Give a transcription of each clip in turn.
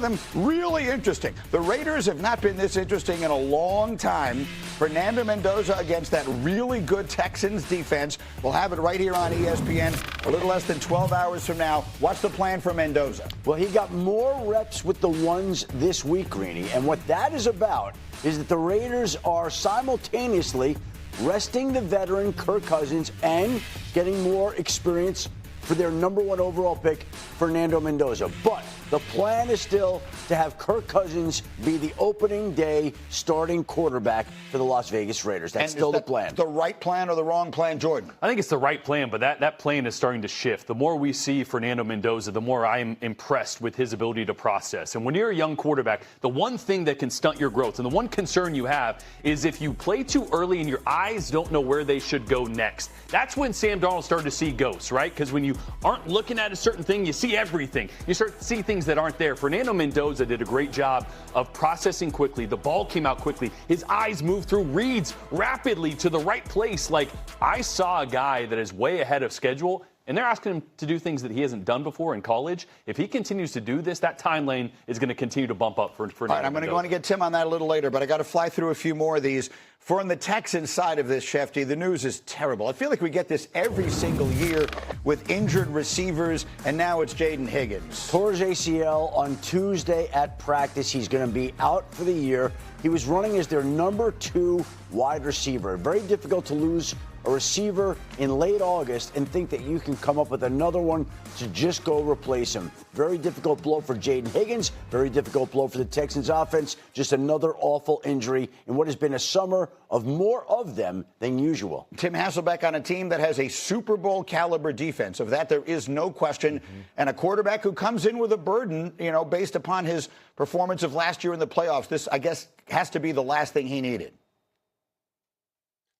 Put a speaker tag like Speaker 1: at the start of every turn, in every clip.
Speaker 1: them really interesting. The Raiders have not been this interesting in a long time. Fernando Mendoza against that really good Texans defense. We'll have it right here on ESPN a little less than 12 hours from now. What's the plan for Mendoza?
Speaker 2: Well, he got more reps with the ones this week, Greeny. And what that is about is that the Raiders are simultaneously resting the veteran Kirk Cousins and getting more experience for their number one overall pick, Fernando Mendoza. But the plan is still to have Kirk Cousins be the opening day starting quarterback for the Las Vegas Raiders. That's still the plan.
Speaker 1: The right plan or the wrong plan, Jordan?
Speaker 3: I think it's the right plan, but that plan is starting to shift. The more we see Fernando Mendoza, the more I am impressed with his ability to process. And when you're a young quarterback, the one thing that can stunt your growth and the one concern you have is if you play too early and your eyes don't know where they should go next. That's when Sam Darnold started to see ghosts, right? Because when you aren't looking at a certain thing, you see everything. You start to see things that aren't there. Fernando Mendoza did a great job of processing quickly. The ball came out quickly. His eyes moved through reads rapidly to the right place. Like, I saw a guy that is way ahead of schedule, and they're asking him to do things that he hasn't done before in college. If he continues to do this, that time lane is going to continue to bump up for Fernando.
Speaker 1: All right, I'm going to go on and get Tim on that a little later, but I got to fly through a few more of these. For on the Texans side of this, Shefty, the news is terrible. I feel like we get this every single year with injured receivers, and now it's Jaden Higgins.
Speaker 2: Tore his ACL on Tuesday at practice. He's going to be out for the year. He was running as their number 2 wide receiver. Very difficult to lose a receiver in late August and think that you can come up with another one to just go replace him. Very difficult blow for Jaden Higgins. Very difficult blow for the Texans offense. Just another awful injury in what has been a summer of more of them than usual.
Speaker 1: Tim Hasselbeck on a team that has a Super Bowl caliber defense. Of that, there is no question. And a quarterback who comes in with a burden, based upon his performance of last year in the playoffs. This, I guess, has to be the last thing he needed.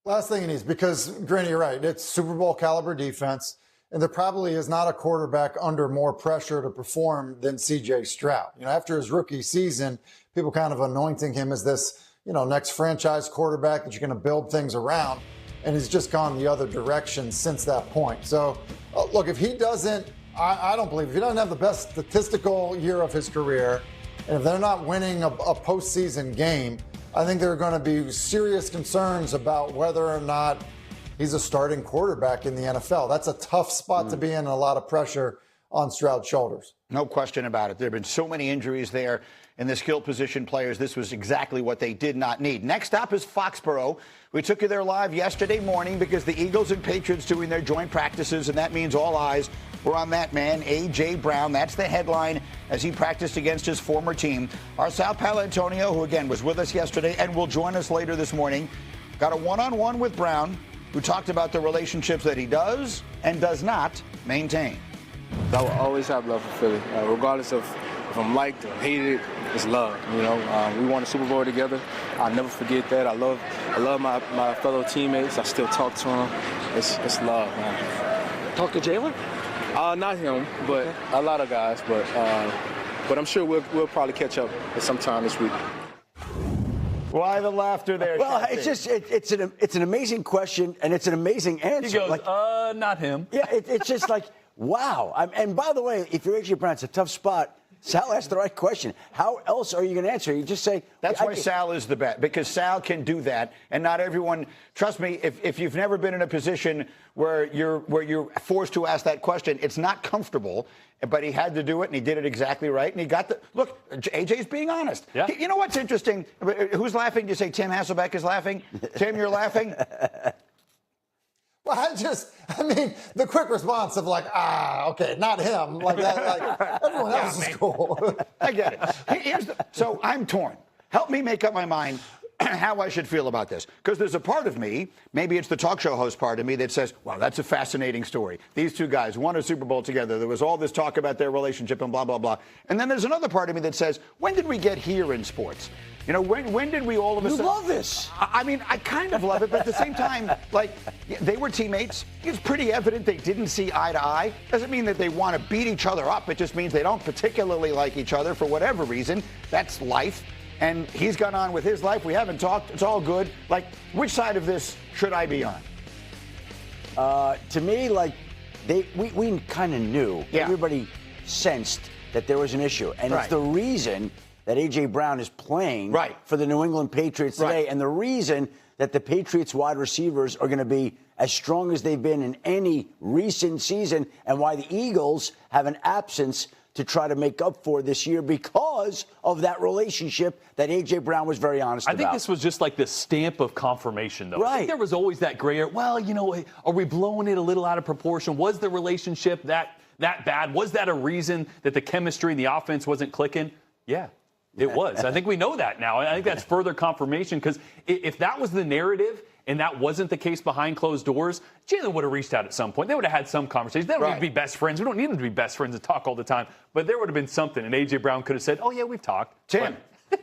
Speaker 4: Last thing he needs, because, Granny, you're right, it's Super Bowl caliber defense, and there probably is not a quarterback under more pressure to perform than C.J. Stroud. After his rookie season, people kind of anointing him as this, next franchise quarterback that you're going to build things around, and he's just gone the other direction since that point. So, look, if he doesn't, I don't believe, if he doesn't have the best statistical year of his career, and if they're not winning a postseason game, I think there are going to be serious concerns about whether or not he's a starting quarterback in the NFL. That's a tough spot to be in, and a lot of pressure on Stroud's shoulders.
Speaker 1: No question about it. There have been so many injuries there in the skill position players. This was exactly what they did not need. Next up is Foxborough. We took you there live yesterday morning because the Eagles and Patriots doing their joint practices, and that means all eyes were on that man, A.J. Brown. That's the headline as he practiced against his former team. Our Sal Paolantonio, who again was with us yesterday and will join us later this morning, got a one-on-one with Brown, who talked about the relationships that he does and does not maintain.
Speaker 5: I will always have love for Philly, regardless of if I'm liked or hated. It's love, We won a Super Bowl together. I'll never forget that. I love my fellow teammates. I still talk to them. It's love, man.
Speaker 6: Talk to Jalen?
Speaker 5: Not him, but a lot of guys. But I'm sure we'll probably catch up at some time this week.
Speaker 1: Why the laughter there?
Speaker 2: Well,
Speaker 1: Shefty?
Speaker 2: it's an amazing question, and it's an amazing answer.
Speaker 3: He goes, not him.
Speaker 2: Yeah, it's just like, wow. And by the way, if you're A.J. Brown, it's a tough spot. Sal asked the right question. How else are you going to answer? You just say.
Speaker 1: That's why Sal is the bet, because Sal can do that, and not everyone. Trust me, if you've never been in a position where you're forced to ask that question, it's not comfortable. But he had to do it, and he did it exactly right. And he got the look. AJ's being honest.
Speaker 3: Yeah.
Speaker 1: You know what's interesting? Who's laughing? You say Tim Hasselbeck is laughing. Tim, you're laughing.
Speaker 4: Well, the quick response of okay, not him, like that, like everyone else is cool.
Speaker 1: I get it. So I'm torn. Help me make up my mind how I should feel about this. Because there's a part of me, maybe it's the talk show host part of me, that says, wow, that's a fascinating story. These two guys won a Super Bowl together. There was all this talk about their relationship and blah, blah, blah. And then there's another part of me that says, when did we get here in sports? When did we all of a sudden...
Speaker 2: You love this.
Speaker 1: I kind of love it, but at the same time, they were teammates. It's pretty evident they didn't see eye to eye. Doesn't mean that they want to beat each other up. It just means they don't particularly like each other for whatever reason. That's life. And he's gone on with his life. We haven't talked. It's all good. Which side of this should I be on?
Speaker 2: To me, we kind of knew.
Speaker 1: Yeah.
Speaker 2: Everybody sensed that there was an issue. And
Speaker 1: Right.
Speaker 2: it's the reason that A.J. Brown is playing
Speaker 1: Right.
Speaker 2: for the New England Patriots today.
Speaker 1: Right.
Speaker 2: And the reason that the Patriots wide receivers are going to be as strong as they've been in any recent season, and why the Eagles have an absence to try to make up for this year because of that relationship that A.J. Brown was very honest about.
Speaker 3: I think this was just like the stamp of confirmation, though. I
Speaker 2: Right.
Speaker 3: think there was always that gray area. Well, are we blowing it a little out of proportion? Was the relationship that bad? Was that a reason that the chemistry and the offense wasn't clicking? Yeah. It was. I think we know that now. I think that's further confirmation, because if that was the narrative and that wasn't the case behind closed doors, Jalen would have reached out at some point. They would have had some conversation. They don't need to be best friends. We don't need them to be best friends and talk all the time. But there would have been something, and A.J. Brown could have said, oh, yeah, we've talked.
Speaker 1: Tim.
Speaker 3: But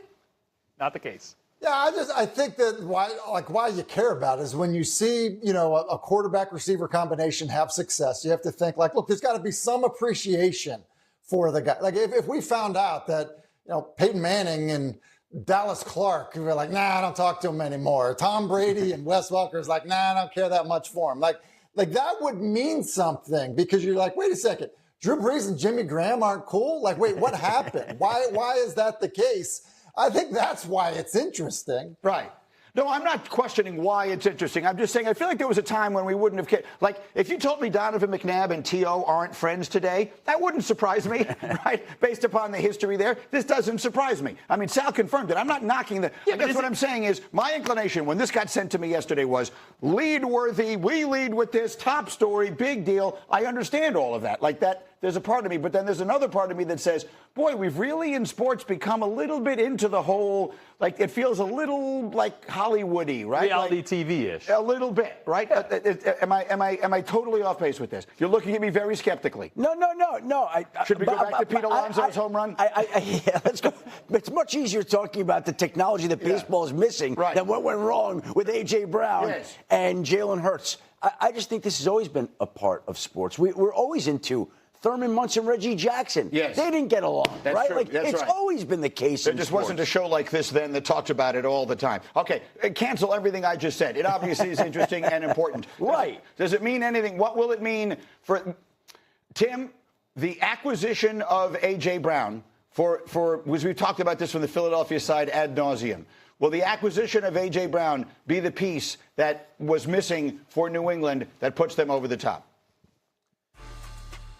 Speaker 3: not the case.
Speaker 4: Yeah, I think that why you care about it is when you see, a quarterback receiver combination have success, you have to think like, look, there's got to be some appreciation for the guy. Like if we found out that, Peyton Manning and Dallas Clark, we're like, nah, I don't talk to him anymore. Tom Brady and Wes Welker's like, nah, I don't care that much for him. Like that would mean something, because you're like, wait a second, Drew Brees and Jimmy Graham aren't cool? Like, wait, what happened? Why is that the case? I think that's why it's interesting.
Speaker 1: Right. No, I'm not questioning why it's interesting. I'm just saying I feel like there was a time when we wouldn't have cared. Like, if you told me Donovan McNabb and T.O. aren't friends today, that wouldn't surprise me, right? Based upon the history there, this doesn't surprise me. I mean, Sal confirmed it. I'm not knocking the. I guess what I'm saying is my inclination when this got sent to me yesterday was lead worthy. We lead with this top story, big deal. I understand all of that. Like that. There's a part of me, but then there's another part of me that says, boy, we've really in sports become a little bit into the whole, like it feels a little like Hollywoody, right?
Speaker 3: Reality
Speaker 1: like,
Speaker 3: TV-ish.
Speaker 1: A little bit, right? Am I totally off base with this? You're looking at me very skeptically.
Speaker 2: No.
Speaker 1: Should we go back to Pete Alonso's home run?
Speaker 2: Yeah, let's go. It's much easier talking about the technology that baseball is missing than what went wrong with A.J. Brown and Jalen Hurts. I just think this has always been a part of sports. We're always into Thurman Munson, Reggie Jackson.
Speaker 1: Yes.
Speaker 2: They didn't get along,
Speaker 1: That's
Speaker 2: right?
Speaker 1: true.
Speaker 2: Like,
Speaker 1: That's
Speaker 2: it's
Speaker 1: right.
Speaker 2: always been the case
Speaker 1: There
Speaker 2: in
Speaker 1: just
Speaker 2: sports.
Speaker 1: wasn't a show like this then that talked about it all the time. Okay, cancel everything I just said. It obviously is interesting and important.
Speaker 2: Right.
Speaker 1: Does it mean anything? What will it mean for Tim? The acquisition of A.J. Brown because we've talked about this from the Philadelphia side ad nauseum. Will the acquisition of A.J. Brown be the piece that was missing for New England that puts them over the top?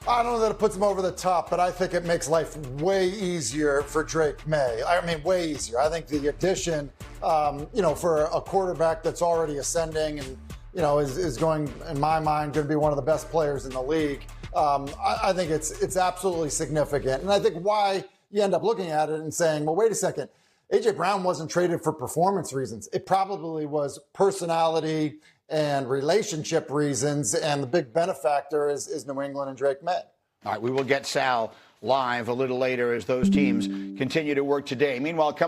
Speaker 4: I don't know that it puts them over the top, but I think it makes life way easier for Drake May. I mean, way easier. I think the addition, for a quarterback that's already ascending and, is going, in my mind, going to be one of the best players in the league. I think it's absolutely significant. And I think why you end up looking at it and saying, well, wait a second. A.J. Brown wasn't traded for performance reasons. It probably was personality and relationship reasons, and the big benefactor is New England and Drake May.
Speaker 1: All right, we will get Sal live a little later as those teams continue to work today. Meanwhile,